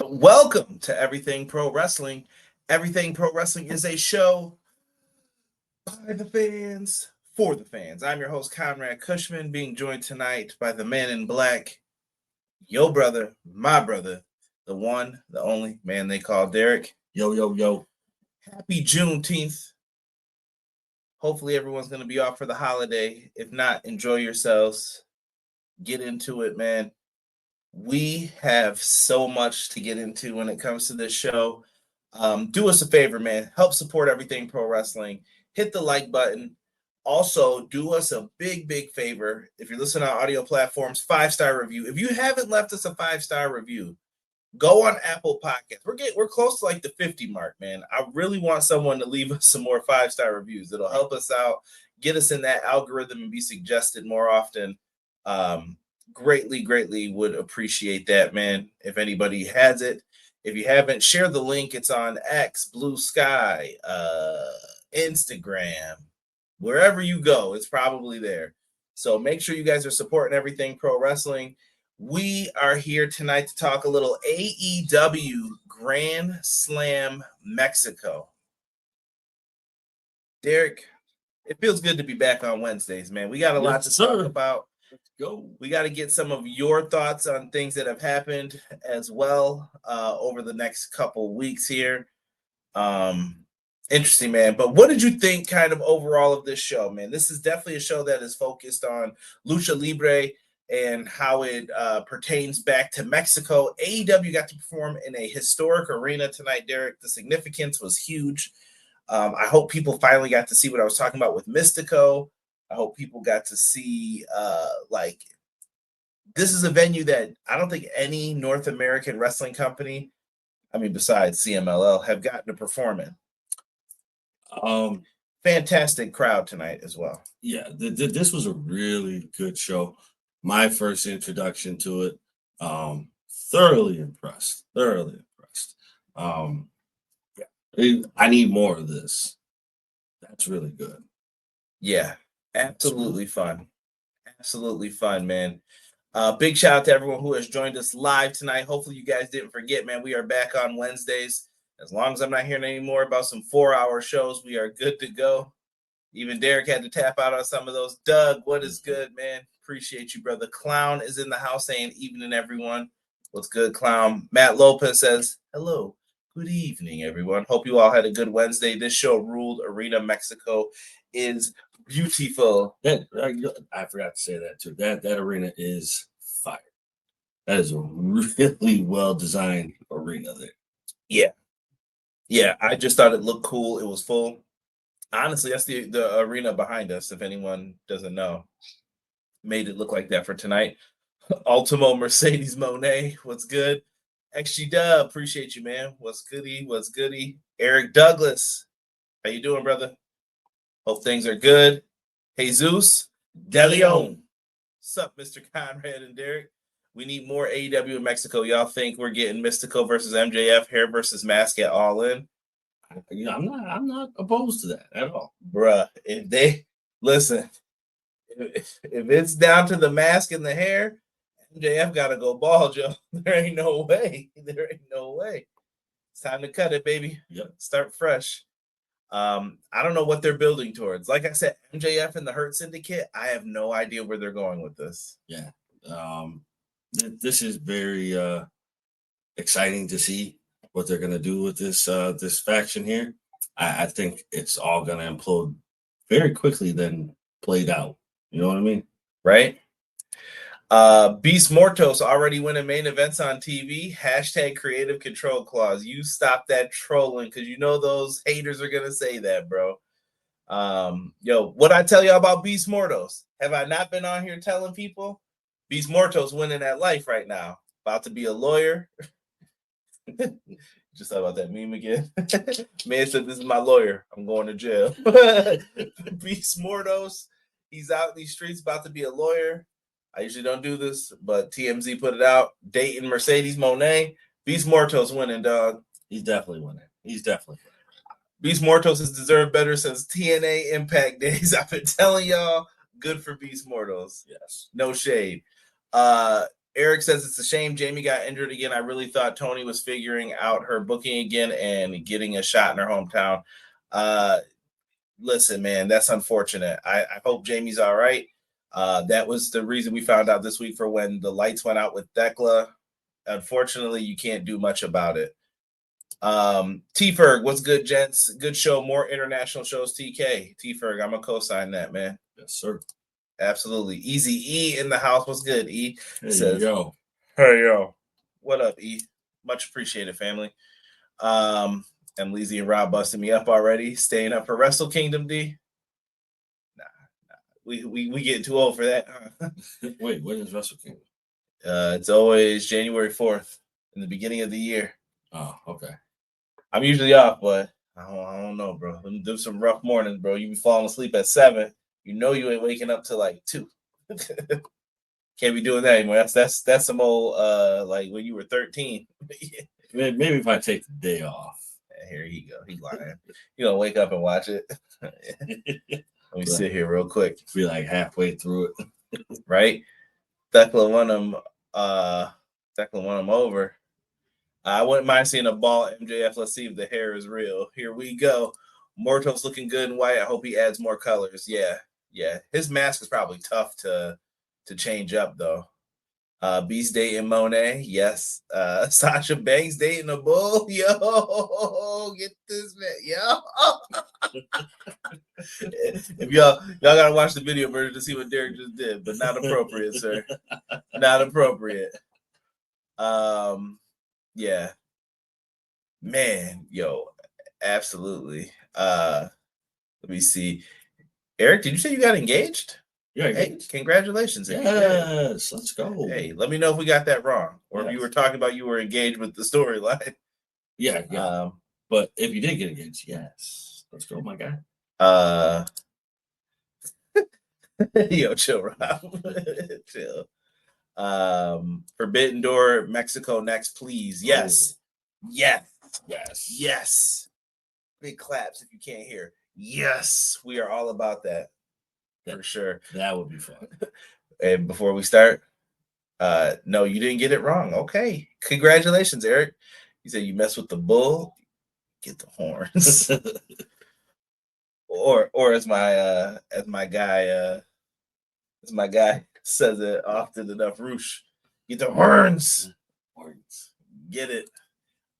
Welcome to Everything Pro Wrestling. Everything Pro Wrestling is a show by the fans, for the fans. I'm your host, Conrad Cushman, being joined tonight by the man in black, your brother, my brother, the one, the only man they call Derek. Yo, yo, yo. Happy Juneteenth. Hopefully everyone's going to be off for the holiday. If not, enjoy yourselves. Get into it, man. We have so much to get into when it comes to this show. Do us a favor, man. Help support Everything Pro Wrestling. Hit the like button. Also, do us a big favor. If you're listening on audio platforms, 5-star review. If you haven't left us a 5-star review, go on Apple Podcasts. We're close to like the 50 mark, man. I really want someone to leave us some more 5-star reviews. It'll help us out, get us in that algorithm, and be suggested more often. Greatly would appreciate that, man. If anybody has it. If you haven't, share the link. It's on X, Blue Sky, Instagram. Wherever you go, it's probably there. So make sure you guys are supporting Everything Pro Wrestling. We are here tonight to talk a little AEW Grand Slam Mexico. Derek, it feels good to be back on Wednesdays, man. We got a lot to talk about. Let's go. We got to get some of your thoughts on things that have happened as well over the next couple weeks here. Interesting, man. But what did you think kind of overall of this show, man? This is definitely a show that is focused on Lucha Libre and how it pertains back to Mexico. AEW got to perform in a historic arena tonight, Derek. The significance was huge. I hope people finally got to see what I was talking about with Mistico. I hope people got to see, this is a venue that I don't think any North American wrestling company, besides CMLL, have gotten to perform in. Fantastic crowd tonight as well. Yeah, this was a really good show. My first introduction to it. Thoroughly impressed. I need more of this. That's really good. Yeah, absolutely fun. Absolutely fun, man. Big shout out to everyone who has joined us live tonight. Hopefully you guys didn't forget, man. We are back on Wednesdays. As long as I'm not hearing any more about some 4-hour shows, we are good to go. Even Derek had to tap out on some of those. Doug, what is good, man? Appreciate you, brother. Clown is in the house saying evening, everyone. What's good, Clown? Matt Lopez says, hello. Good evening, everyone. Hope you all had a good Wednesday. This show ruled. Arena Mexico is beautiful. I forgot to say that, too. That arena is fire. That is a really well-designed arena there. Yeah, I just thought it looked cool. It was full. Honestly, that's the arena behind us, if anyone doesn't know. Made it look like that for tonight. Ultimo Mercedes Monet, what's good? XG Dub, appreciate you, man. What's goody? Eric Douglas, how you doing, brother? Hope things are good. Jesus DeLeon. What's up, Mr. Conrad and Derek? We need more AEW in Mexico. Y'all think we're getting Mistico versus MJF, hair versus mask at All In? I'm not opposed to that at all. Bruh, if they listen, if it's down to the mask and the hair, MJF gotta go bald, Joe. There ain't no way. It's time to cut it, baby. Yep. Start fresh. I don't know what they're building towards. Like I said, MJF and the Hurt Syndicate, I have no idea where they're going with this. Yeah. This is very exciting to see what they're going to do with this faction here. I think it's all going to implode very quickly then played out. You know what I mean? Right? Beast Mortos already winning main events on TV. # creative control clause. You stop that trolling because you know those haters are going to say that, bro. What I tell y'all about Beast Mortos? Have I not been on here telling people? Beast Mortos winning at life right now. About to be a lawyer. Just thought about that meme again. Man said, this is my lawyer. I'm going to jail. Beast Mortos. He's out in these streets about to be a lawyer. I usually don't do this, but TMZ put it out. Dating Mercedes Monet. Beast Mortos winning, dog. He's definitely winning. Beast Mortos has deserved better since TNA Impact days. I've been telling y'all, Good for Beast Mortals. Yes. No shade. Eric says it's a shame Jamie got injured again. I really thought Tony was figuring out her booking again and getting a shot in her hometown. Listen, man, that's unfortunate. I hope Jamie's all right. That was the reason we found out this week for when the lights went out with Thekla. Unfortunately, you can't do much about it. T-Ferg, what's good, gents? Good show. More international shows, TK. T-Ferg, I'm going to co-sign that, man. Yes, sir. Absolutely. Easy E in the house. What's good, E? Hey, says, yo. Hey, yo. What up, E? Much appreciated, family. And Lizzie and Rob busting me up already. Staying up for Wrestle Kingdom, D? Nah. We getting too old for that. Huh? Wait, when is Wrestle Kingdom? It's always January 4th in the beginning of the year. Oh, okay. I'm usually off, but I don't know, bro. There's some rough mornings, bro. You be falling asleep at 7. You know you ain't waking up till like 2. Can't be doing that anymore. That's some old like when you were 13. Maybe if I take the day off. Here you go. He's lying. You gonna wake up and watch it. Let me sit here real quick. Be like halfway through it. Right? Thekla won him over. I wouldn't mind seeing a ball MJF. Let's see if the hair is real. Here we go. Mortos looking good in white. I hope he adds more colors. Yeah. His mask is probably tough to change up though. Beast dating Monet. Yes. Sasha Banks dating a bull. Yo, get this man. Yo. If y'all gotta watch the video version to see what Derek just did, but not appropriate, sir. Not appropriate. Yeah. Man, yo, absolutely. Let me see. Eric, did you say you got engaged? Yeah. Hey, congratulations. Yes, let's go. Hey, let me know if we got that wrong. Or if you were talking about you were engaged with the storyline. Yeah. But if you did get engaged, yes. Let's go, my guy. Yo, chill, Rob. Chill. Forbidden Door, Mexico next, please. Yes. Oh. Yes. Big claps if you can't hear. Yes, we are all about that. For sure. That would be fun. And before we start, no, you didn't get it wrong. Okay. Congratulations, Eric. You said you mess with the bull, get the horns. or as my guy says it often enough, Roosh, get the horns. Get it.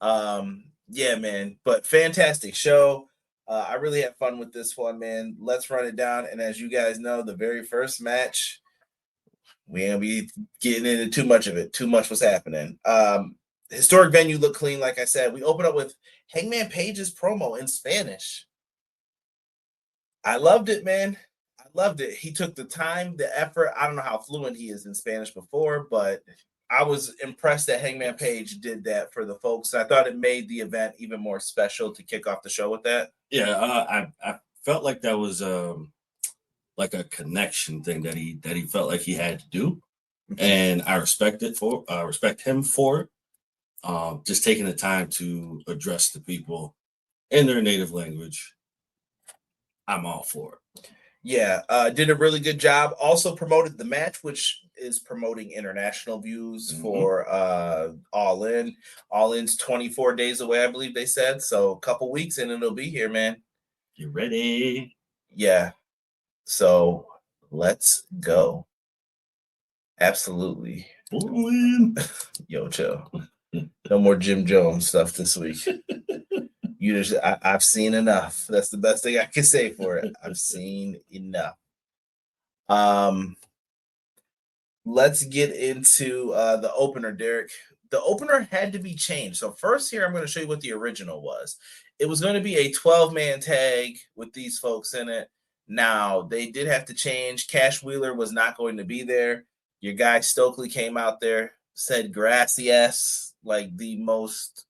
Yeah, man. But fantastic show. I really had fun with this one, man. Let's run it down. And as you guys know, the very first match, we ain't gonna be getting into too much of it. Too much was happening. Historic venue looked clean, like I said. We open up with Hangman Page's promo in Spanish. I loved it, man. I loved it. He took the time, the effort. I don't know how fluent he is in Spanish before, but I was impressed that Hangman Page did that for the folks. I thought it made the event even more special to kick off the show with that. Yeah, I felt like that was like a connection thing that he felt like he had to do, and I respect him for it. Just taking the time to address the people in their native language. I'm all for it. Yeah, did a really good job. Also promoted the match, which is promoting international views for All In. All In's 24 days away, I believe they said. So a couple weeks and it'll be here, man. You ready? Yeah. So let's go. Absolutely. Yo, chill. No more Jim Jones stuff this week. I've seen enough. That's the best thing I can say for it. I've seen enough. Let's get into the opener, Derek. The opener had to be changed. So first here, I'm going to show you what the original was. It was going to be a 12-man tag with these folks in it. Now, they did have to change. Cash Wheeler was not going to be there. Your guy Stokely came out there, said gracias, like the most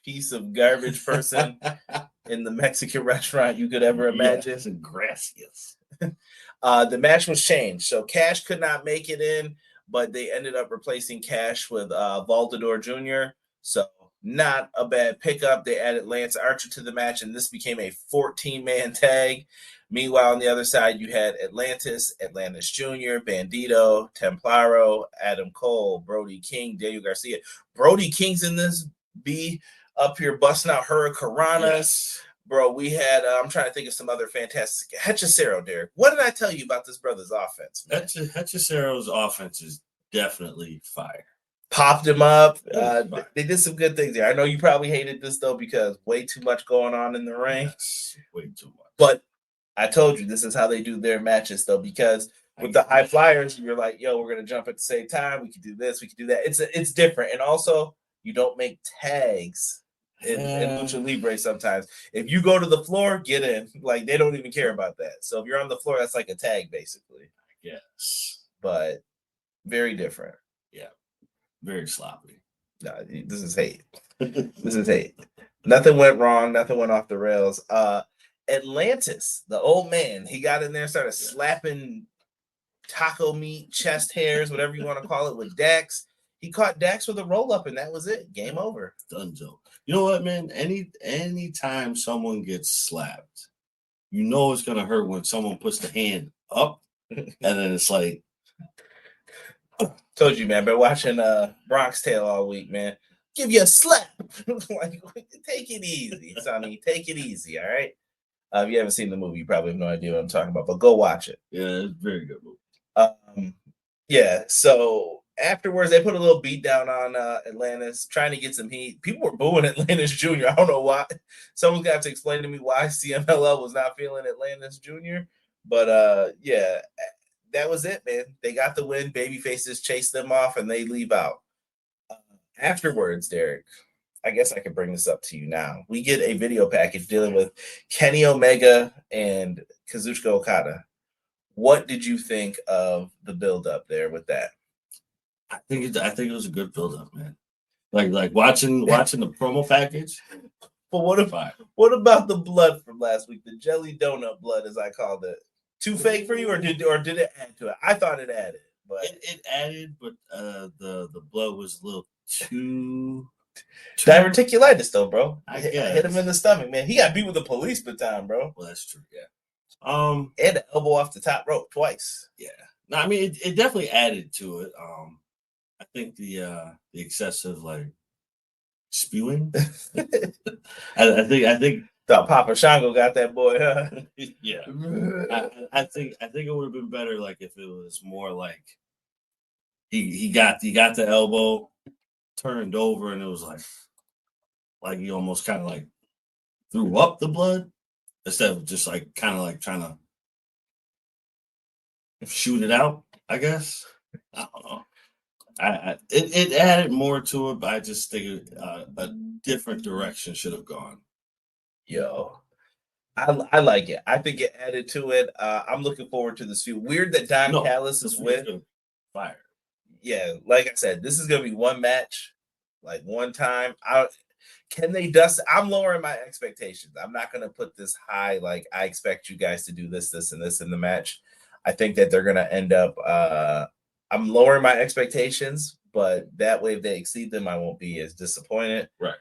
piece of garbage person in the Mexican restaurant you could ever imagine. Yes, gracias. The match was changed. So Cash could not make it in, but they ended up replacing Cash with Volador Jr. So not a bad pickup. They added Lance Archer to the match, and this became a 14-man tag. Meanwhile, on the other side, you had Atlantis Jr., Bandido, Templario, Adam Cole, Brody King, Daniel Garcia. Brody King's in this B up here busting out Hurricanranas. Yes. Bro, we had, I'm trying to think of some other fantastic. Hechicero, Derek. What did I tell you about this brother's offense, man? Hechicero's offense is definitely fire. Popped him up. They did some good things there. I know you probably hated this, though, because way too much going on in the ring. Yes, way too much. But I told you, this is how they do their matches, though, because with the high flyers, you're like, yo, we're going to jump at the same time. We can do this. We can do that. It's different. And also, you don't make tags in Lucha Libre sometimes. If you go to the floor, get in. Like, they don't even care about that. So if you're on the floor, that's like a tag, basically. Yes. But very different. Yeah. Very sloppy. No, this is hate. This is hate. Nothing went wrong. Nothing went off the rails. Atlantis, the old man, he got in there and started slapping taco meat, chest hairs, whatever you want to call it, with Dax. He caught Dax with a roll-up, and that was it. Game over. Dunzo. You know what, man? Any time someone gets slapped, you know it's gonna hurt when someone puts the hand up, and then it's like, told you, man. Been watching Bronx Tale all week, man. Give you a slap. Like, take it easy, Sonny. Take it easy, all right? If you haven't seen the movie, you probably have no idea what I'm talking about, but go watch it. Yeah, it's a very good movie. Yeah, so afterwards, they put a little beat down on Atlantis, trying to get some heat. People were booing Atlantis Jr. I don't know why. Someone's going to have to explain to me why CMLL was not feeling Atlantis Jr. But, yeah, that was it, man. They got the win. Babyfaces chase them off, and they leave out. Afterwards, Derek, I guess I could bring this up to you now. We get a video package dealing with Kenny Omega and Kazuchika Okada. What did you think of the build-up there with that? I think it was a good build-up, man. Like watching the promo package. But what about the blood from last week? The jelly donut blood, as I called it. Too fake for you, or did it add to it? I thought it added, but it added, but the blood was a little too diverticulitis, though, bro. I hit him in the stomach, man. He got beat with a police baton, bro. Well, that's true, yeah. And the elbow off the top rope twice. Yeah. No, I mean it definitely added to it. I think the excessive like spewing. I think thought Papa Shango got that boy, huh? Yeah. I think it would have been better like if it was more like he got the elbow turned over and it was like he almost kind of like threw up the blood instead of just like kind of like trying to shoot it out, I guess. I don't know. It added more to it, but I just think a different direction should have gone. Yo, I like it. I think it added to it. I'm looking forward to this feud. Weird that Don Callis is with fire. Yeah, like I said, this is gonna be one match, like one time. Can they dust? I'm lowering my expectations. I'm not gonna put this high. Like I expect you guys to do this, this, and this in the match. I think that they're gonna end up. I'm lowering my expectations, but that way, if they exceed them, I won't be as disappointed. Right.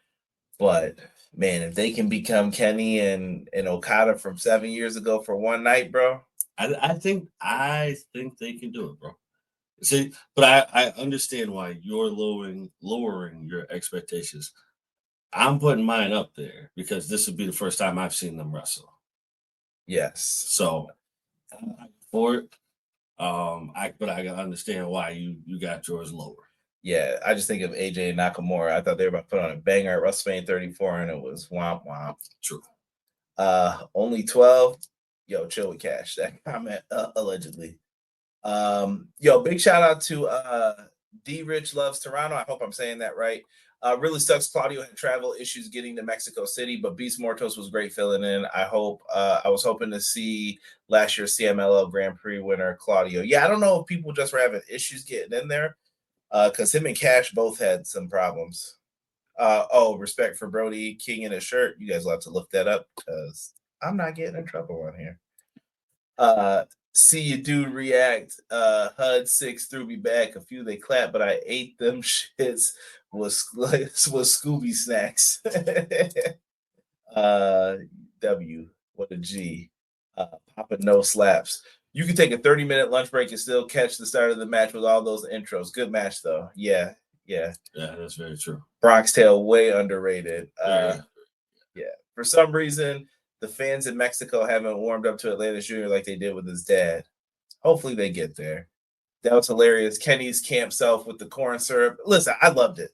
But man, if they can become Kenny and Okada from 7 years ago for one night, bro, I think they can do it, bro. See, but I understand why you're lowering your expectations. I'm putting mine up there because this would be the first time I've seen them wrestle. Yes. So for it, but I understand why you got yours lower. Yeah, I just think of AJ and Nakamura. I thought they were about to put on a banger at WrestleMania 34, and it was womp womp. True. Only 12. Yo, chill with Cash. That comment allegedly. Yo, big shout out to D Rich Loves Toronto. I hope I'm saying that right. Really sucks Claudio had travel issues getting to Mexico City, but Beast Mortos was great filling in. I was hoping to see last year's CMLL Grand Prix winner Claudio. Yeah, I don't know if people just were having issues getting in there because him and Cash both had some problems. Respect for Brody King in his shirt. You guys will have to look that up because I'm not getting in trouble on here. See you dude react. HUD 6 threw me back. A few they clapped, but I ate them shits was Scooby snacks. W, what a G. Popping no slaps. You can take a 30-minute lunch break and still catch the start of the match with all those intros. Good match, though. Yeah. Yeah, that's very true. Bronx Tale, way underrated. Yeah. For some reason, the fans in Mexico haven't warmed up to Atlantis Jr. like they did with his dad. Hopefully they get there. That was hilarious. Kenny's camp self with the corn syrup. Listen, I loved it.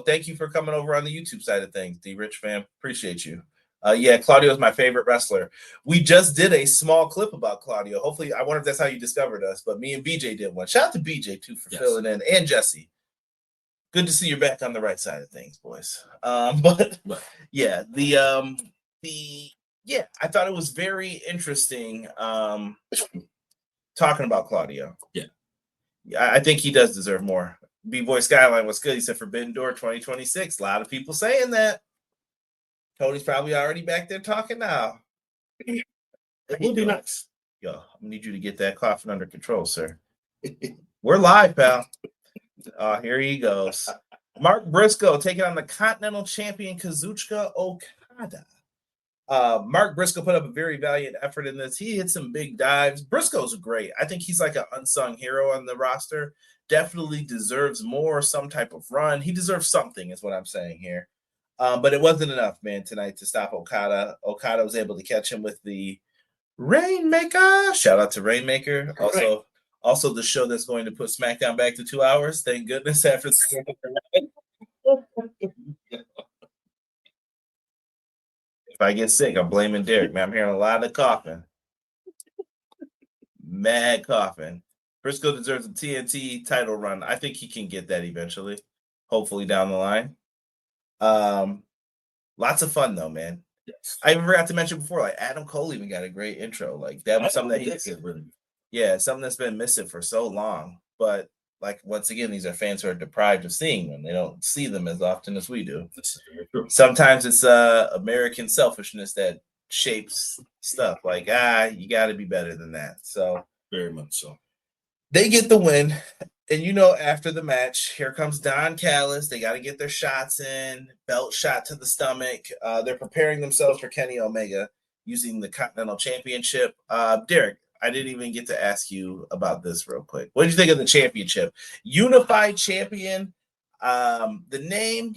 Thank you for coming over on the YouTube side of things, D Rich fam. Appreciate you. Claudio is my favorite wrestler. We just did a small clip about Claudio. Hopefully, I wonder if that's how you discovered us, but me and BJ did one. Shout out to BJ too for filling in, and Jesse. Good to see you're back on the right side of things, boys. I thought it was very interesting talking about Claudio. Yeah, I think he does deserve more. B-Boy Skyline was good. He said Forbidden Door 2026. A lot of people saying that. Tony's probably already back there talking now. It would be nice. Yo, I need you to get that coughing under control, sir. We're live, pal. Here he goes. Mark Briscoe taking on the Continental Champion Kazuchika Okada. Mark Briscoe put up a very valiant effort in this. He hit some big dives. Briscoe's great. I think he's like an unsung hero on the roster. Definitely deserves more, some type of run. He deserves something, is what I'm saying here. But it wasn't enough, man, tonight to stop Okada. Okada was able to catch him with the Rainmaker. Shout out to Rainmaker. Also the show that's going to put SmackDown back to 2 hours. Thank goodness after the If I get sick, I'm blaming Derek, man. I'm hearing a lot of coughing. Mad coughing. Briscoe deserves a TNT title run. I think he can get that eventually. Hopefully down the line. Lots of fun though, man. Yes. I forgot to mention before, like Adam Cole even got a great intro. Like that was something that something that's been missing for so long. But like once again, these are fans who are deprived of seeing them. They don't see them as often as we do. Sometimes it's American selfishness that shapes stuff. Like you got to be better than that. So very much so. They get the win. And after the match, here comes Don Callis. They got to get their shots in, belt shot to the stomach. They're preparing themselves for Kenny Omega using the Continental Championship. Derek, I didn't even get to ask you about this real quick. What did you think of the championship? Unified Champion. The name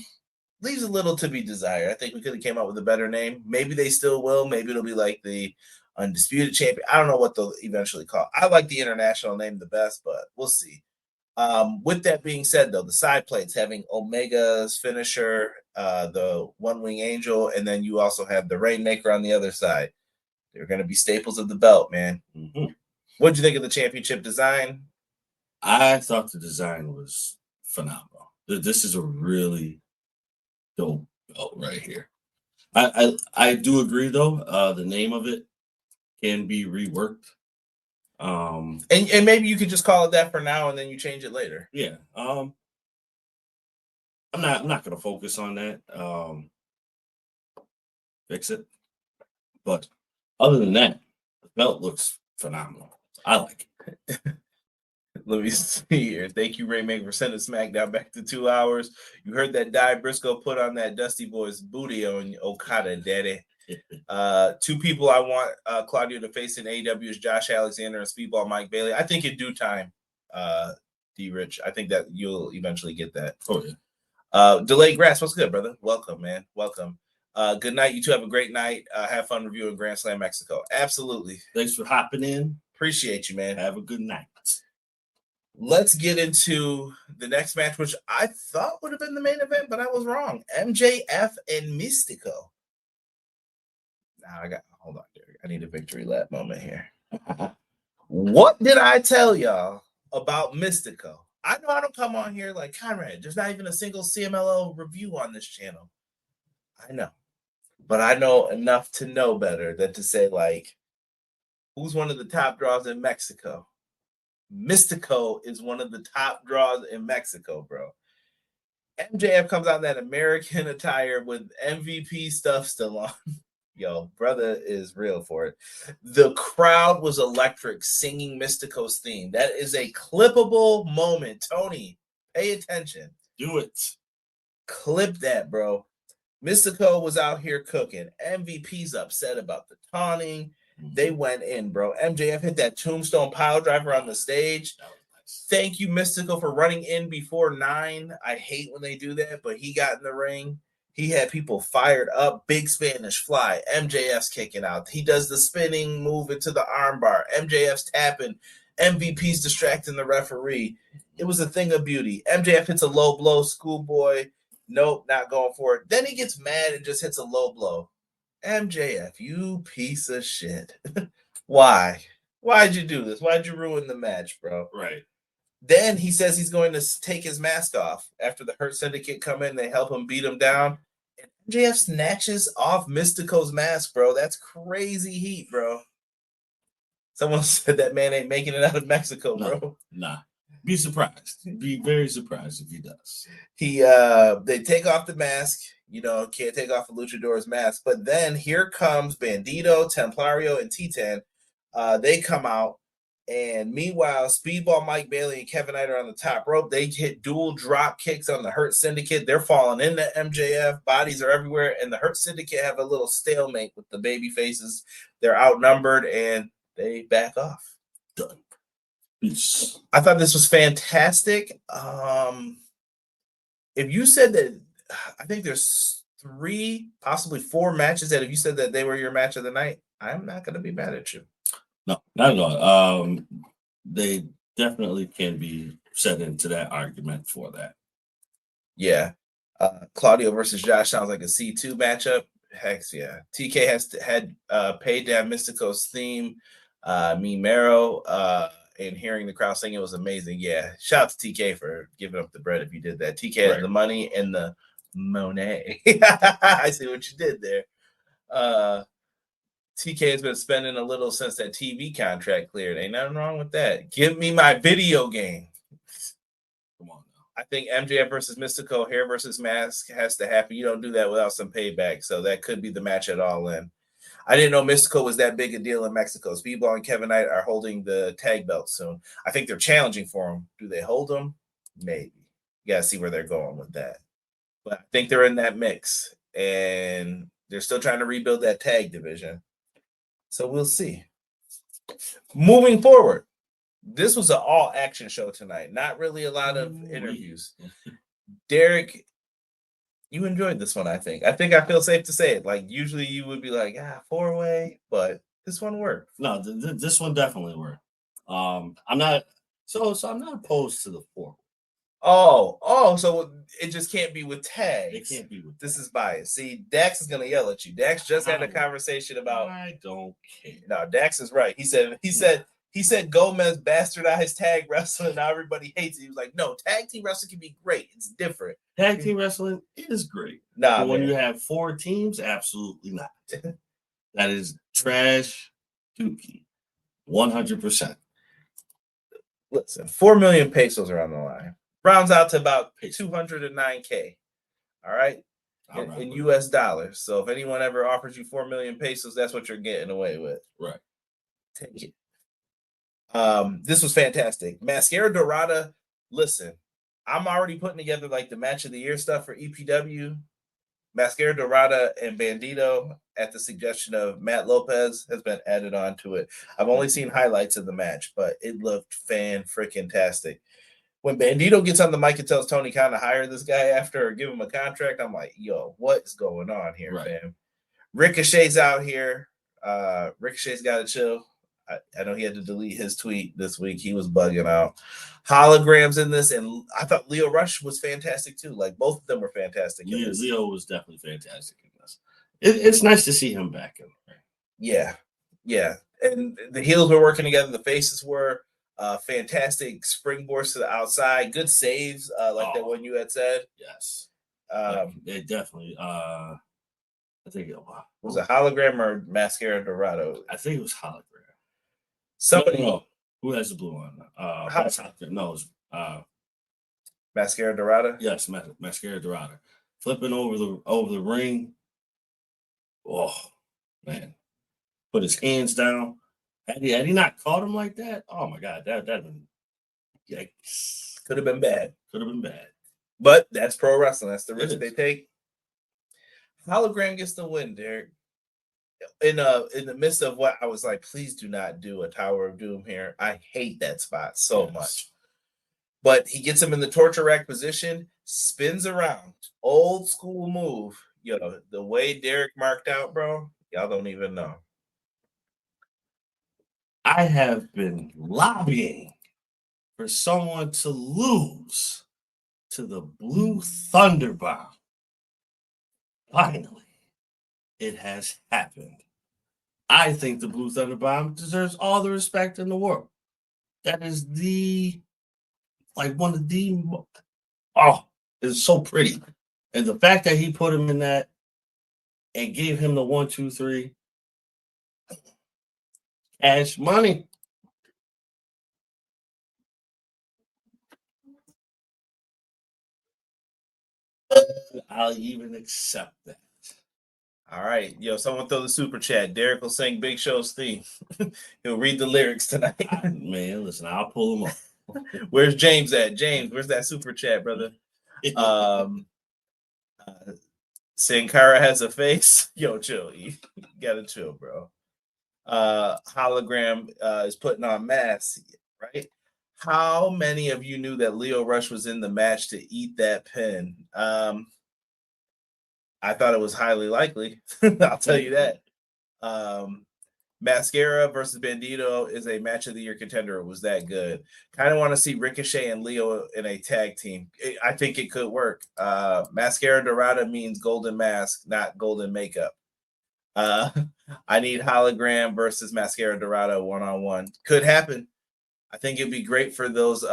leaves a little to be desired. I think we could have came up with a better name. Maybe they still will. Maybe it'll be like the Undisputed Champion. I don't know what they'll eventually call it. I like the international name the best, but we'll see. With that being said, though, the side plates having Omega's finisher, the One Wing Angel, and then you also have the Rainmaker on the other side. They're going to be staples of the belt, man. Mm-hmm. What did you think of the championship design? I thought the design was phenomenal. This is a really dope belt right here. I do agree, though. The name of it can be reworked. And maybe you could just call it that for now, and then you change it later. Yeah. I'm not going to focus on that. Fix it. But other than that, the belt looks phenomenal. I like it. Let me see here. Thank you, Rainmaker, for sending SmackDown back to 2 hours. You heard that dive Briscoe put on that Dusty Boy's booty on Okada, daddy. Two people I want Claudio to face in AEW is Josh Alexander and Speedball Mike Bailey. I think in due time, D Rich. I think that you'll eventually get that. Oh yeah. Delayed Grass, what's good, brother? Welcome, man. Welcome. Good night. You two have a great night. Have fun reviewing Grand Slam Mexico. Absolutely. Thanks for hopping in. Appreciate you, man. Have a good night. Let's get into the next match, which I thought would have been the main event, but I was wrong. MJF and Mistico. Hold on, Derek. I need a victory lap moment here. What did I tell y'all about Mistico? I know I don't come on here like Conrad. There's not even a single CMLL review on this channel. I know. But I know enough to know better than to say, like, who's one of the top draws in Mexico? Mistico is one of the top draws in Mexico, bro. MJF comes out in that American attire with MVP stuff still on. Yo, brother is real for it. The crowd was electric singing Mistico's theme. That is a clippable moment. Tony, pay attention. Do it. Clip that, bro. Mistico was out here cooking. MVP's upset about the taunting. They went in, bro. MJF hit that tombstone pile driver on the stage. Thank you, Mistico, for running in before 9. I hate when they do that, but he got in the ring. He had people fired up. Big Spanish fly. MJF's kicking out. He does the spinning move into the armbar. MJF's tapping. MVP's distracting the referee. It was a thing of beauty. MJF hits a low blow, schoolboy. Nope, not going for it. Then he gets mad and just hits a low blow. MJF, you piece of shit. Why? Why'd you do this? Why'd you ruin the match, bro? Right. Then he says he's going to take his mask off. After the Hurt Syndicate come in, they help him beat him down. And MJF snatches off Mistico's mask, bro. That's crazy heat, bro. Someone said that man ain't making it out of Mexico, bro. Nah. Be surprised. Be very surprised if he does. They take off the mask. Can't take off a luchador's mask. But then here comes Bandido, Templario, and Titan. They come out. And meanwhile, Speedball Mike Bailey and Kevin Knight are on the top rope. They hit dual drop kicks on the Hurt Syndicate. They're falling into MJF. Bodies are everywhere. And the Hurt Syndicate have a little stalemate with the baby faces. They're outnumbered, and they back off. Done. I thought this was fantastic. If you said that, I think there's 3, possibly 4 matches that if you said that they were your match of the night, I'm not going to be mad at you. No, not at all. They definitely can be set into that argument for that. Yeah. Claudio versus Josh sounds like a C2 matchup. Heck yeah. TK had paid down Mistico's theme. Mero, and hearing the crowd sing, it was amazing. Yeah. Shout out to TK for giving up the bread if you did that. TK had the money and the Monet. I see what you did there. TK has been spending a little since that TV contract cleared. Ain't nothing wrong with that. Give me my video game. Come on now. I think MJF versus Mistico, hair versus mask has to happen. You don't do that without some payback. So that could be the match at All In. I didn't know Mistico was that big a deal in Mexico. Speedball and Kevin Knight are holding the tag belt soon. I think they're challenging for them. Do they hold them? Maybe. You got to see where they're going with that. But I think they're in that mix. And they're still trying to rebuild that tag division. So we'll see. Moving forward, this was an all-action show tonight. Not really a lot of interviews. Derek, you enjoyed this one, I think. I feel safe to say it. Like, usually you would be like, 4-way, but this one worked. No, this one definitely worked. I'm not opposed to the 4. So it just can't be with tags. It can't be with this is bias. See, Dax is gonna yell at you. Dax just had a conversation about I don't care. No, Dax is right. He said Gomez bastardized tag wrestling. Now everybody hates it. He was like, no, tag team wrestling can be great. It's different. Tag team wrestling is great. But when you have 4 teams, absolutely not. That is trash dookie. 100%. Listen, 4 million pesos are on the line. Rounds out to about 209K. All right? In US dollars. So if anyone ever offers you 4 million pesos, that's what you're getting away with. Right. Take it. This was fantastic. Mascara Dorada, listen, I'm already putting together like the match of the year stuff for EPW. Mascara Dorada and Bandido, at the suggestion of Matt Lopez, has been added on to it. I've only seen highlights of the match, but it looked fan-freaking-tastic. When Bandido gets on the mic and tells Tony Khan to hire this guy after or give him a contract, I'm like, yo, what's going on here, fam? Ricochet's out here. Ricochet's got to chill. I know he had to delete his tweet this week. He was bugging out. Holograms in this, and I thought Leo Rush was fantastic too. Like, both of them were fantastic. Leo was definitely fantastic in this. It's nice to see him back in there. Yeah. And the heels were working together. The faces were. Fantastic springboards to the outside, good saves, like that one you had said. Yes, they definitely. I think it was a hologram or Mascara Dorado. I think it was hologram. Somebody who has the blue on? No, it's Mascara Dorado. Yes, Mascara Dorado. Flipping over the ring. Oh man, put his hands down. Had he not caught him like that, oh my God, that'd been yikes. Could have been bad. Could have been bad. But that's pro wrestling. That's the risk they take. Hologram gets the win, Derek. In the midst of what I was like, please do not do a Tower of Doom here. I hate that spot so much. But he gets him in the torture rack position, spins around, old school move. Yo, the way Derek marked out, bro, y'all don't even know. I have been lobbying for someone to lose to the Blue Thunder Bomb. Finally, it has happened. I think the Blue Thunder Bomb deserves all the respect in the world. That is one of the, it's so pretty. And the fact that he put him in that and gave him the 1, 2, 3, cash money. I'll even accept that. All right. Yo, someone throw the super chat. Derek will sing Big Show's theme. He'll read the lyrics tonight. Man, listen, I'll pull him up. Where's James at? James, where's that super chat, brother? Sin Cara has a face. Yo, chill. You gotta chill, bro. Hologram is putting on masks, right? How many of you knew that Lio Rush was in the match to eat that pin? I thought it was highly likely. I'll tell you that. Mascara versus Bandido is a match of the year contender. It was that good. Kind of want to see Ricochet and Leo in a tag team. I think it could work. Mascara Dorada means golden mask, not golden makeup. I need Hologram versus Mascara Dorada one-on-one. Could happen. I think it'd be great for those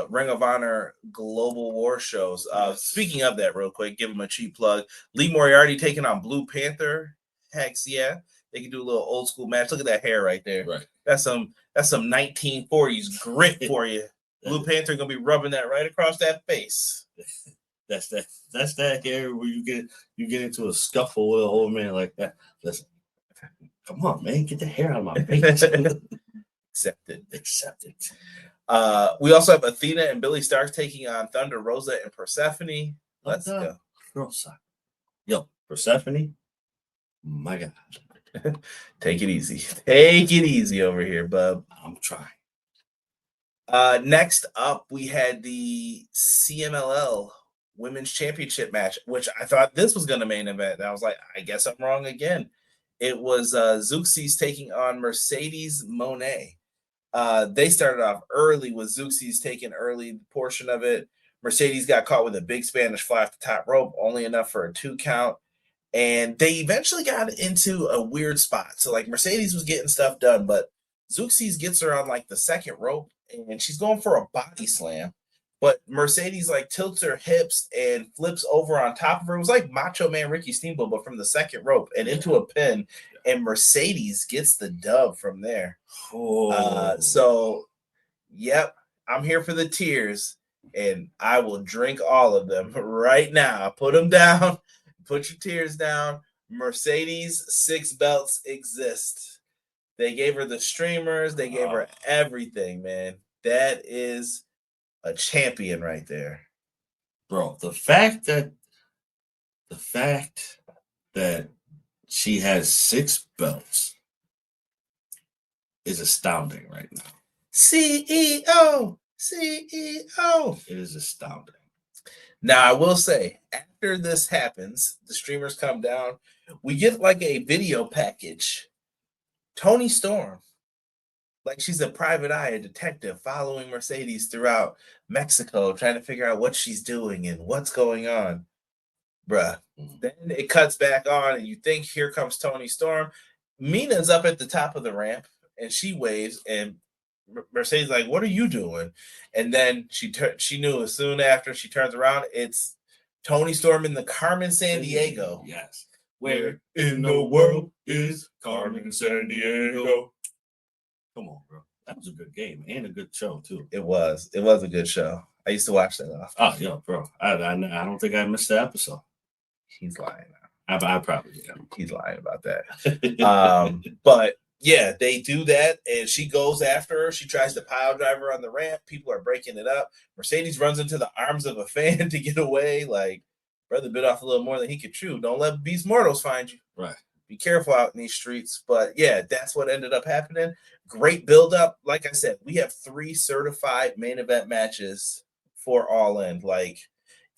Ring of Honor Global War shows. Speaking of that, real quick, give them a cheap plug. Lee Moriarty taking on Blue Panther. Heck yeah. They can do a little old school match. Look at that hair right there. Right. That's some 1940s grit for you. Blue Panther gonna be rubbing that right across that face. That's that hair where you get into a scuffle with an old man like that. Listen, come on, man, get the hair out of my face. Accept it. We also have Athena and Billy Starks taking on Thunder Rosa and Persephone. Let's go. Rosa. Yo, Persephone. My God. Take it easy. Take it easy over here, bub. I'm trying. Next up, we had the CMLL Women's Championship match, which I thought this was going to main event. And I was like, I guess I'm wrong again. It was Zeuxis taking on Mercedes Moné. They started off early with Zeuxis taking early portion of it. Mercedes got caught with a big Spanish fly off the top rope, only enough for a 2 count. And they eventually got into a weird spot. So, like, Mercedes was getting stuff done, but Zeuxis gets her on, like, the second rope, and she's going for a body slam. But Mercedes, like, tilts her hips and flips over on top of her. It was like Macho Man Ricky Steamboat, but from the second rope and into a pin. And Mercedes gets the dub from there. So, yep, I'm here for the tears, and I will drink all of them right now. Put them down. Put your tears down. Mercedes 6 belts exist. They gave her the streamers. They gave her everything, man. That is a champion right there. Bro, the fact that she has 6 belts is astounding right now. CEO. It is astounding. Now, I will say, after this happens, the streamers come down. We get like a video package. Toni Storm, like she's a private eye, a detective following Mercedes throughout Mexico, trying to figure out what she's doing and what's going on. Bruh. Then it cuts back on, and you think, here comes Toni Storm. Mina's up at the top of the ramp, and she waves, and Mercedes like, what are you doing? And then she knew as soon after she turns around, it's Toni Storm in the Carmen Sandiego. Yes. Where in the world is Carmen Sandiego? Come on, bro. That was a good game and a good show too. It was a good show. I used to watch that often. Oh, yeah, bro. I don't think I missed the episode. He's lying now. I probably did. He's lying about that. But yeah, they do that, and she goes after her. She tries to pile drive her on the ramp. People are breaking it up. Mercedes runs into the arms of a fan to get away. Like, Brother bit off a little more than he could chew. Don't let Beast Mortals find you. Right. Be careful out in these streets. But yeah, that's what ended up happening. Great build up. Like I said, we have 3 certified main event matches for All In. Like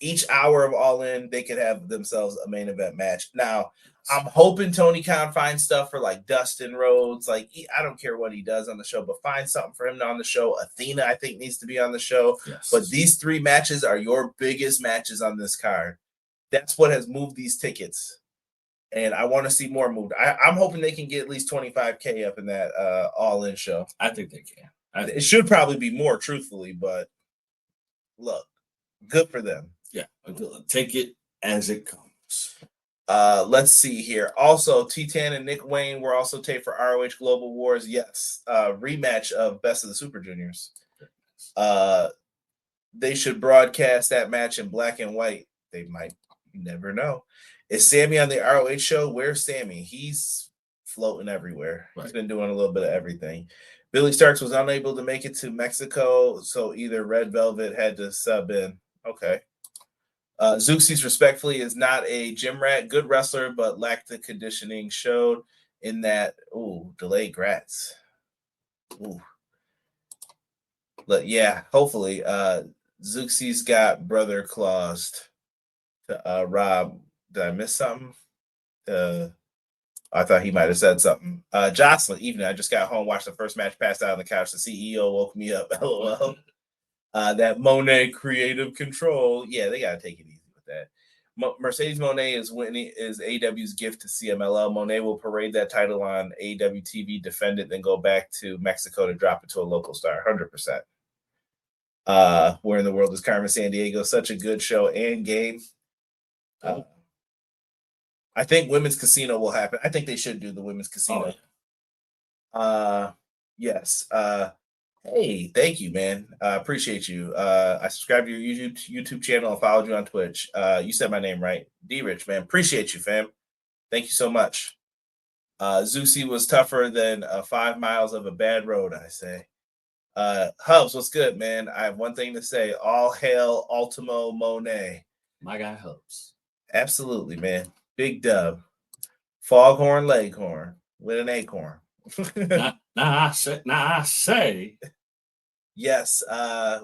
each hour of All In, they could have themselves a main event match. Now, I'm hoping Tony Khan finds stuff for like Dustin Rhodes. Like, I don't care what he does on the show, but find something for him on the show. Athena, I think, needs to be on the show. Yes. But these 3 matches are your biggest matches on this card. That's what has moved these tickets. And I want to see more moved. I'm hoping they can get at least 25K up in that All-In show. I think they can. It should probably be more, truthfully, but look, good for them. Yeah, take it as it comes. Let's see here. Also, Titan and Nick Wayne were also taped for ROH Global Wars. Yes, rematch of Best of the Super Juniors. They should broadcast that match in black and white. They might. You never know. Is Sammy on the ROH show? Where's Sammy? He's floating everywhere. Right. He's been doing a little bit of everything. Billy Starks was unable to make it to Mexico, so either Red Velvet had to sub in. Okay. Zeuxis, respectfully, is not a gym rat. Good wrestler, but lacked the conditioning showed in that. Ooh, delayed grats. Ooh. But yeah, hopefully. Zeuxis got brother claused to Rob. Did I miss something? I thought he might have said something. Jocelyn, evening. I just got home, watched the first match, passed out on the couch. The CEO woke me up. LOL. That Monet creative control. Yeah, they got to take it easy with that. Mercedes Monet is AEW's gift to CMLL. Monet will parade that title on AEW TV, defend it, then go back to Mexico to drop it to a local star. 100%. Where in the world is Carmen Sandiego? Such a good show and game. I think Women's Casino will happen. I think they should do the Women's Casino. Yes. Hey, thank you, man. Appreciate you. I subscribed to your YouTube channel and followed you on Twitch. You said my name right. D-Rich, man. Appreciate you, fam. Thank you so much. Zeuxis was tougher than 5 miles of a bad road, I say. Hobbs, what's good, man? I have one thing to say. All hail Ultimo Monet. My guy Hobbs. Absolutely, man. Big dub. Foghorn Leghorn with an acorn. I say. Yes,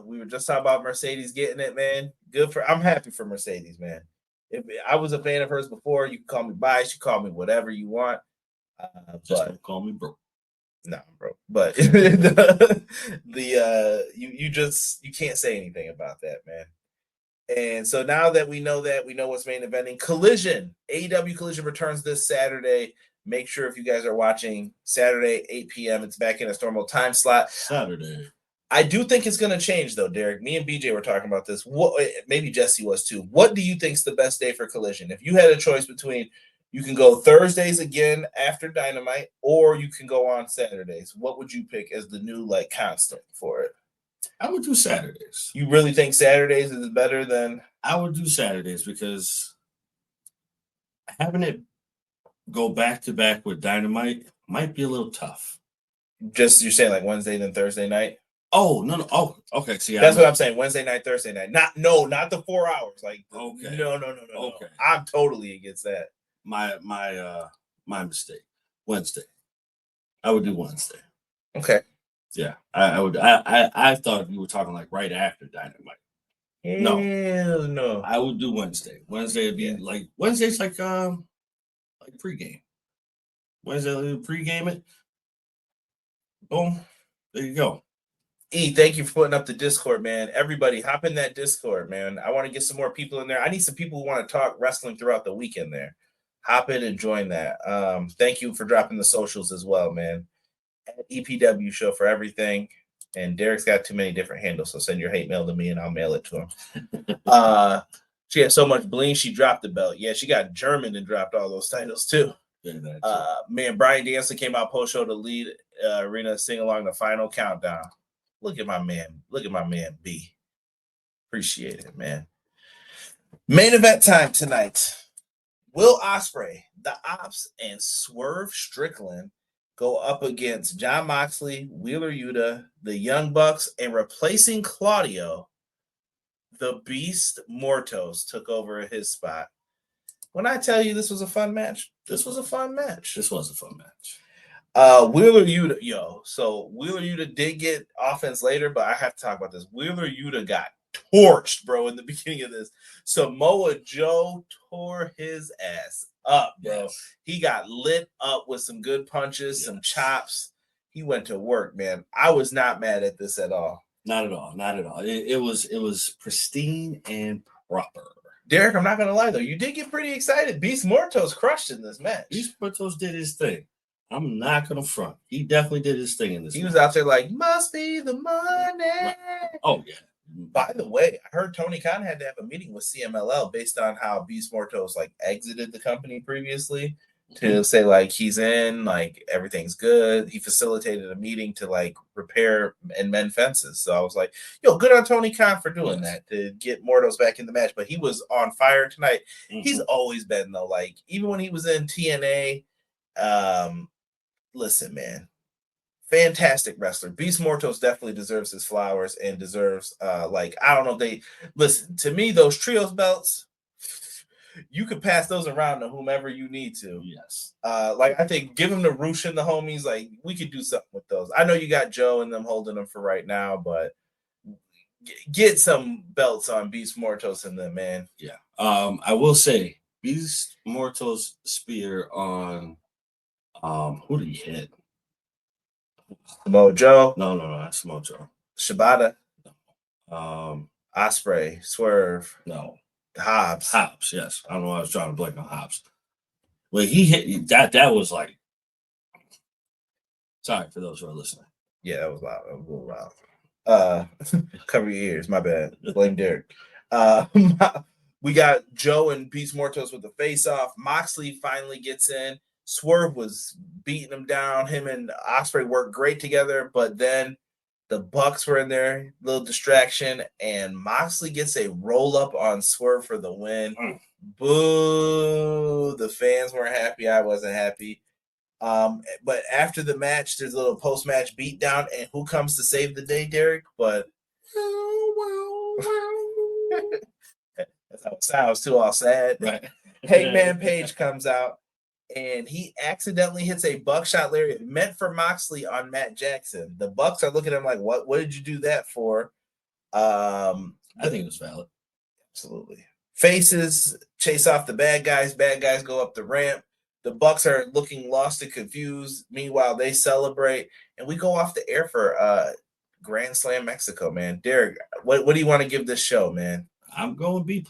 we were just talking about Mercedes getting it, man. I'm happy for Mercedes, man. If I was a fan of hers before, you can call me biased, you call me whatever you want. Just don't call me bro. No, bro. But you can't say anything about that, man. And so now that we know what's main eventing. Collision. AEW Collision returns this Saturday. Make sure if you guys are watching Saturday, 8 p.m., it's back in its normal time slot. Saturday. I do think it's going to change, though, Derek. Me and BJ were talking about this. Maybe Jesse was, too. What do you think is the best day for Collision? If you had a choice between you can go Thursdays again after Dynamite, or you can go on Saturdays, what would you pick as the new, constant for it? I would do Saturdays. You really think Saturdays is better than? I would do Saturdays because having it go back to back with Dynamite might be a little tough. Just you're saying like Wednesday then Thursday night? Oh no! Oh, okay. See, that's what I'm saying. Wednesday night, Thursday night. Not the 4 hours. Okay. No. Okay. I'm totally against that. My mistake. Wednesday. I would do Wednesday. Okay. Yeah, I would. I thought you were talking like right after Dynamite. No. I would do Wednesday. Wednesday would be Wednesday's like pregame. Wednesday pregame it. Boom. There you go. Thank you for putting up the Discord, man. Everybody, hop in that Discord, man. I want to get some more people in there. I need some people who want to talk wrestling throughout the weekend there. Hop in and join that. Thank you for dropping the socials as well, man. At EPW show for everything. And Derek's got too many different handles, so send your hate mail to me and I'll mail it to him. She had so much bling, she dropped the belt. Yeah, she got German and dropped all those titles too. Man, Brian Danson came out post-show to lead Arena sing along the final countdown. Look at my man B. Appreciate it, man. Main event time tonight. Will Ospreay, the Opps, and Swerve Strickland go up against Jon Moxley, Wheeler Yuta, the Young Bucks, and replacing Claudio, the Beast Mortos took over his spot. When I tell you this was a fun match, this was a fun match. This was a fun match. Wheeler Yuta, so Wheeler Yuta did get offense later, but I have to talk about this. Wheeler Yuta got torched, bro, in the beginning of this. Samoa Joe tore his ass up, bro. Yes. He got lit up with some good punches, some chops. He went to work, man. I was not mad at this at all. Not at all. Not at all. It was pristine and proper. Derek, I'm not gonna lie though, you did get pretty excited. Beast Mortos crushed in this match. Beast Mortos did his thing. I'm not gonna front. He definitely did his thing in this. He was out there like, must be the money. Right. Oh yeah. By the way, I heard Tony Khan had to have a meeting with CMLL based on how Beast Mortos like exited the company previously to say like he's in, like everything's good. He facilitated a meeting to like repair and mend fences. So I was like, yo, good on Tony Khan for doing that to get Mortos back in the match. But he was on fire tonight. He's always been though, like even when he was in TNA, listen, man, fantastic wrestler. Beast Mortos definitely deserves his flowers and deserves like I don't know, they listen to me, those trios belts, you could pass those around to whomever you need to. Yes. Like I think give him to Roosh and the homies, like we could do something with those. I know you got Joe and them holding them for right now, but get some belts on Beast Mortos and them, man. Yeah. I will say Beast Mortos spear on who did he hit? Samoa Joe. No, not Samoa Joe. Shibata. No. Ospreay. Swerve. No. Hobbs. Yes. I don't know why I was trying to blank on Hobbs. Well, he hit that was like, sorry for those who are listening. Yeah, that was loud. That was a little loud. Cover your ears. My bad. Blame Derek. We got Joe and Beast Mortos with the face-off. Moxley finally gets in. Swerve was beating him down. Him and Ospreay worked great together, but then the Bucks were in there, little distraction, and Moxley gets a roll-up on Swerve for the win. Boo! The fans weren't happy. I wasn't happy. But after the match, there's a little post-match beatdown, and who comes to save the day, Derek? But that's how it sounds too, all sad. Right. Hangman Page comes out, and he accidentally hits a buckshot lariat meant for Moxley on Matt Jackson. The Bucks are looking at him like, what did you do that for? I think it was valid. Absolutely. Faces chase off the bad guys. Bad guys go up the ramp. The Bucks are looking lost and confused. Meanwhile, they celebrate, and we go off the air for Grand Slam Mexico, man. Derek, what do you want to give this show, man? I'm going B+.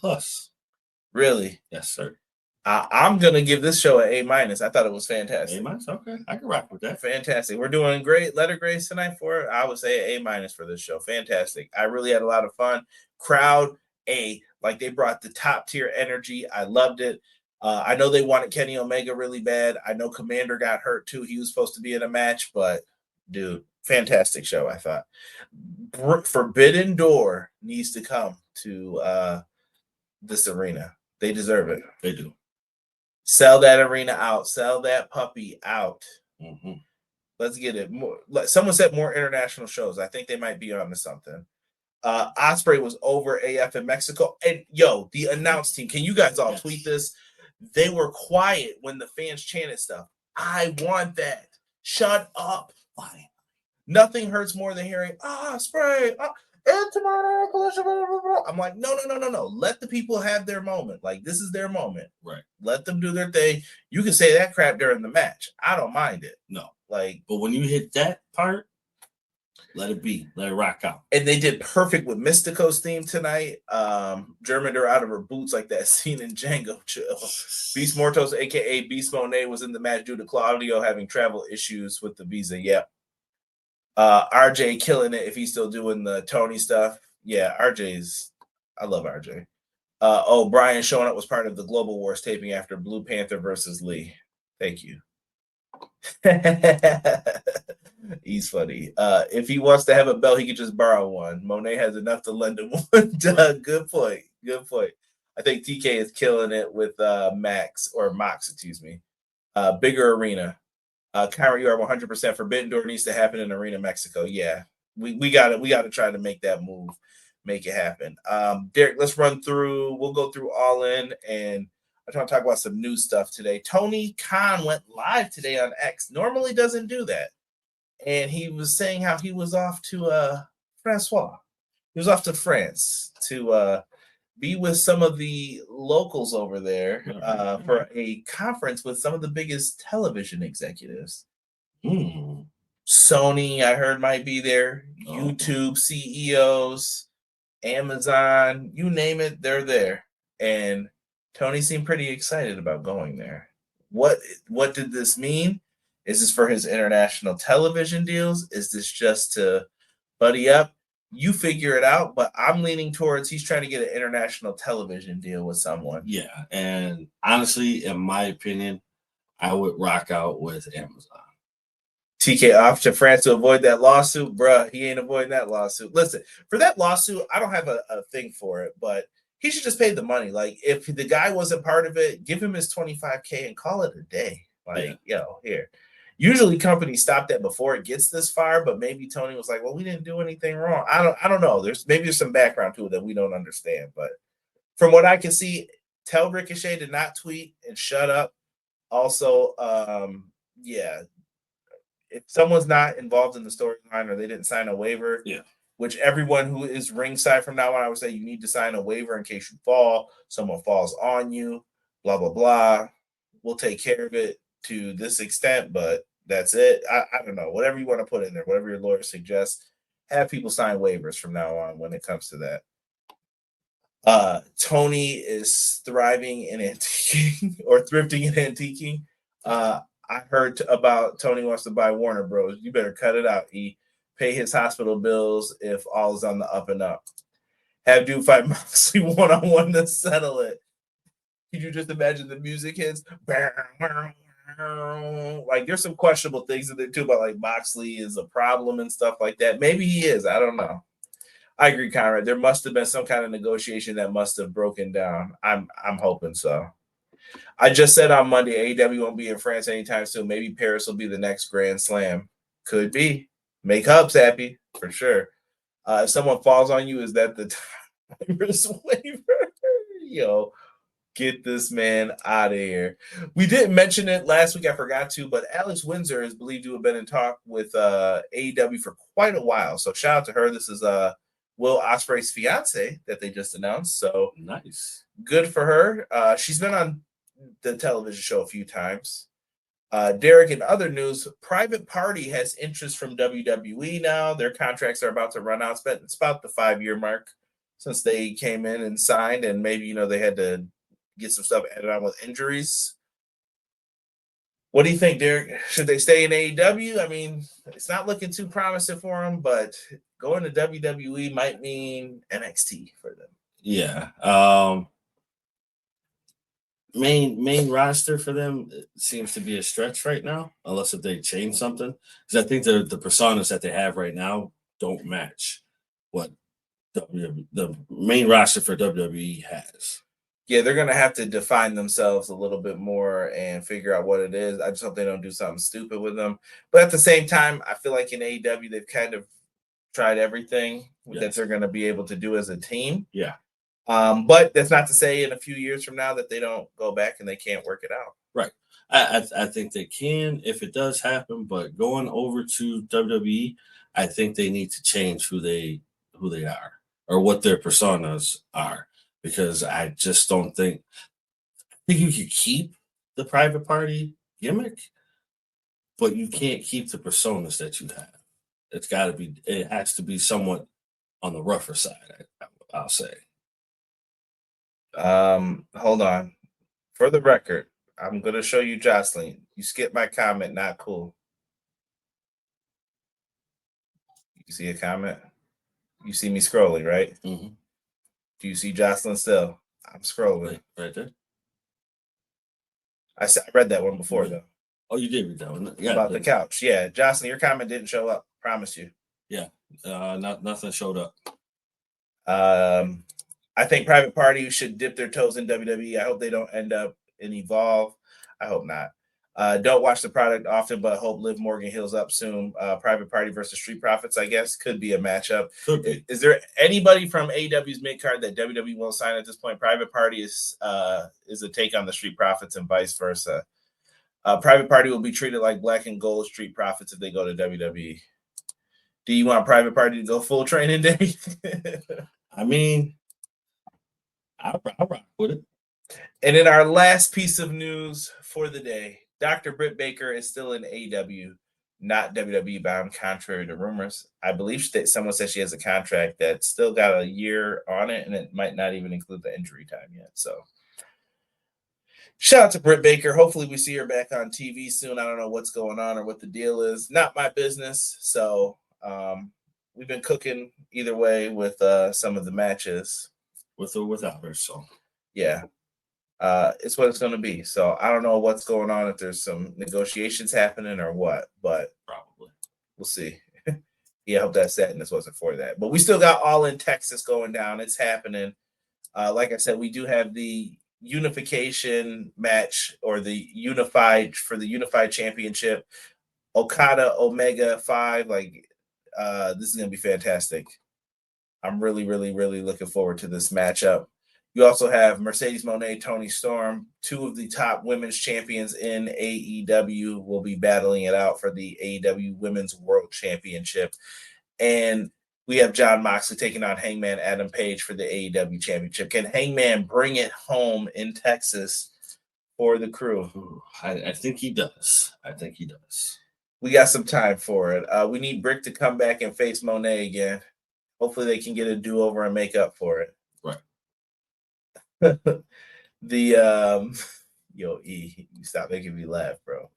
Really? Yes, sir. I'm going to give this show an A-. I thought it was fantastic. A-? Okay. I can rock with that. Fantastic. We're doing great letter grades tonight for it. I would say A- for this show. Fantastic. I really had a lot of fun. Crowd, A. Like they brought the top tier energy. I loved it. I know they wanted Kenny Omega really bad. I know Commander got hurt too. He was supposed to be in a match, but dude, fantastic show, I thought. Forbidden Door needs to come to this arena. They deserve it. They do. Sell that arena out. Sell that puppy out. Mm-hmm. Let's get it. More. Someone said more international shows. I think they might be on to something. Ospreay was over AF in Mexico. And yo, the announce team, can you guys all tweet this? They were quiet when the fans chanted stuff. I want that. Shut up. Fine. Nothing hurts more than hearing Ospreay. I'm like, no. Let the people have their moment. Like, this is their moment. Right. Let them do their thing. You can say that crap during the match. I don't mind it. No. Like, but when you hit that part, let it be. Let it rock out. And they did perfect with Mistico's theme tonight. German her out of her boots like that scene in Django Chill. Beast Mortos, a.k.a. Beast Monet, was in the match due to Claudio having travel issues with the visa. Yep. RJ killing it if he's still doing the Tony stuff. Yeah, I love RJ. Brian showing up was part of the Global Wars taping after Blue Panther versus Lee. Thank you. He's funny. If he wants to have a belt, he could just borrow one. Monet has enough to lend him one. Good point. I think TK is killing it with Mox, excuse me. Bigger arena. Kyrie, you are 100% Forbidden Door needs to happen in Arena Mexico. Yeah, we got to try to make that move. make it happen. Derek, let's run through. We'll go through All In, and I want to talk about some new stuff today. Tony Khan went live today on X. Normally doesn't do that. And he was saying how he was off to Francois. He was off to France to be with some of the locals over there for a conference with some of the biggest television executives. Sony, I heard, might be there. YouTube CEOs, Amazon, you name it, they're there. And Tony seemed pretty excited about going there. What did this mean? Is this for his international television deals? Is this just to buddy up? You figure it out, but I'm leaning towards he's trying to get an international television deal with someone. Yeah, and honestly, in my opinion, I would rock out with Amazon. TK off to France to avoid that lawsuit, bruh. He ain't avoiding that lawsuit. Listen, for that lawsuit, I don't have a thing for it, but he should just pay the money. Like, if the guy wasn't part of it, give him his $25K and call it a day. Like, here. Usually companies stop that before it gets this far, but maybe Tony was like, well, we didn't do anything wrong. I don't know. There's some background to it that we don't understand. But from what I can see, tell Ricochet to not tweet and shut up. Also, if someone's not involved in the storyline or they didn't sign a waiver, which everyone who is ringside from now on, I would say you need to sign a waiver in case you fall, someone falls on you, blah, blah, blah. We'll take care of it to this extent, but that's it. I don't know. Whatever you want to put in there, whatever your lawyer suggests, have people sign waivers from now on when it comes to that. Tony is thriving in antiquing or thrifting in antiquing. I heard about Tony wants to buy Warner Bros. You better cut it out, E. Pay his hospital bills if all is on the up and up. Have dude fight Moxley one-on-one to settle it. Could you just imagine the music hits? Like, there's some questionable things in there too about like Moxley is a problem and stuff like that. Maybe he is. I don't know. I agree, Conrad. There must have been some kind of negotiation that must have broken down. I'm hoping so. I just said on Monday, AEW won't be in France anytime soon. Maybe Paris will be the next Grand Slam. Could be. Make Hobbs happy, for sure. If someone falls on you, is that the timer's waiver? Yo, get this man out of here. We didn't mention it last week. I forgot to, but Alex Windsor is believed to have been in talk with AEW for quite a while. So shout out to her. This is Will Ospreay's fiance that they just announced. So nice. Good for her. She's been on the television show a few times. Derek, in other news, Private Party has interest from WWE now. Their contracts are about to run out. It's about the 5-year mark since they came in and signed, and maybe, they had to get some stuff added on with injuries. What do you think, Derek? Should they stay in AEW? I mean, it's not looking too promising for them, but going to WWE might mean NXT for them. Yeah. Main roster for them seems to be a stretch right now, unless if they change something. Because I think the personas that they have right now don't match what the main roster for WWE has. Yeah, they're going to have to define themselves a little bit more and figure out what it is. I just hope they don't do something stupid with them. But at the same time, I feel like in AEW, they've kind of tried everything that they're going to be able to do as a team. Yeah. But that's not to say in a few years from now that they don't go back and they can't work it out. Right. I think they can if it does happen, but going over to WWE, I think they need to change who they are or what their personas are, because I just don't think you could keep the Private Party gimmick, but you can't keep the personas that you have. It has to be somewhat on the rougher side, I'll say. Hold on. For the record, I'm going to show you Jocelyn. You skipped my comment. Not cool. You see a comment? You see me scrolling, right? Mm-hmm. Do you see Jocelyn still? I'm scrolling. Right there. I read that one before, though. Oh, you did read that one. Yeah, about the couch. Yeah, Jocelyn, your comment didn't show up. Promise you. Yeah, nothing showed up. I think Private Party should dip their toes in WWE. I hope they don't end up in Evolve. I hope not. Don't watch the product often, but hope Liv Morgan heals up soon. Private Party versus Street Profits, I guess, could be a matchup. Is there anybody from AEW's mid card that WWE won't sign at this point? Private Party is a take on the Street Profits and vice versa. Private Party will be treated like Black and Gold Street Profits if they go to WWE. Do you want Private Party to go full training day? I mean, I'll rock with it. And in our last piece of news for the day, Dr. Britt Baker is still in AEW, not WWE bound, contrary to rumors. I believe someone said she has a contract that's still got a year on it, and it might not even include the injury time yet. So shout out to Britt Baker. Hopefully we see her back on TV soon. I don't know what's going on or what the deal is. Not my business. So we've been cooking either way with some of the matches. With or without her, so. Yeah. It's what it's going to be. So I don't know what's going on, if there's some negotiations happening or what, but probably we'll see. Yeah, I hope that sadness wasn't for that. But we still got All in Texas going down. It's happening. Like I said, we do have the unification match or the unified championship. Okada Omega 5. Like this is going to be fantastic. I'm really, really, really looking forward to this matchup. You also have Mercedes Moné, Toni Storm, two of the top women's champions in AEW will be battling it out for the AEW Women's World Championship. And we have Jon Moxley taking on Hangman Adam Page for the AEW Championship. Can Hangman bring it home in Texas for the crew? I think he does. We got some time for it. We need Brick to come back and face Monet again. Hopefully they can get a do-over and make up for it. Right. Yo, E, you stop making me laugh, bro.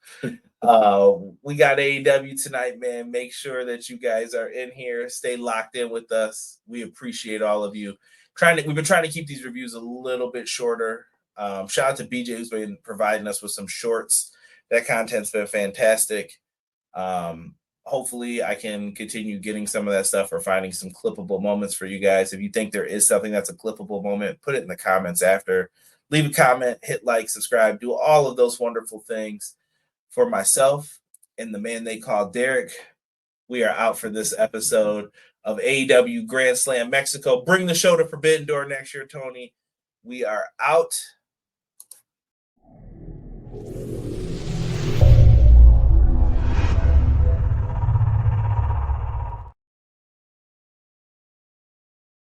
We got AEW tonight, man. Make sure that you guys are in here. Stay locked in with us. We appreciate all of you. We've been trying to keep these reviews a little bit shorter. Shout out to BJ, who's been providing us with some shorts. That content's been fantastic. Hopefully I can continue getting some of that stuff or finding some clippable moments for you guys. If you think there is something that's a clippable moment, put it in the comments after. Leave a comment, hit like, subscribe, do all of those wonderful things. For myself and the man they call Derek, we are out for this episode of AEW Grand Slam Mexico. Bring the show to Forbidden Door next year, Tony. We are out.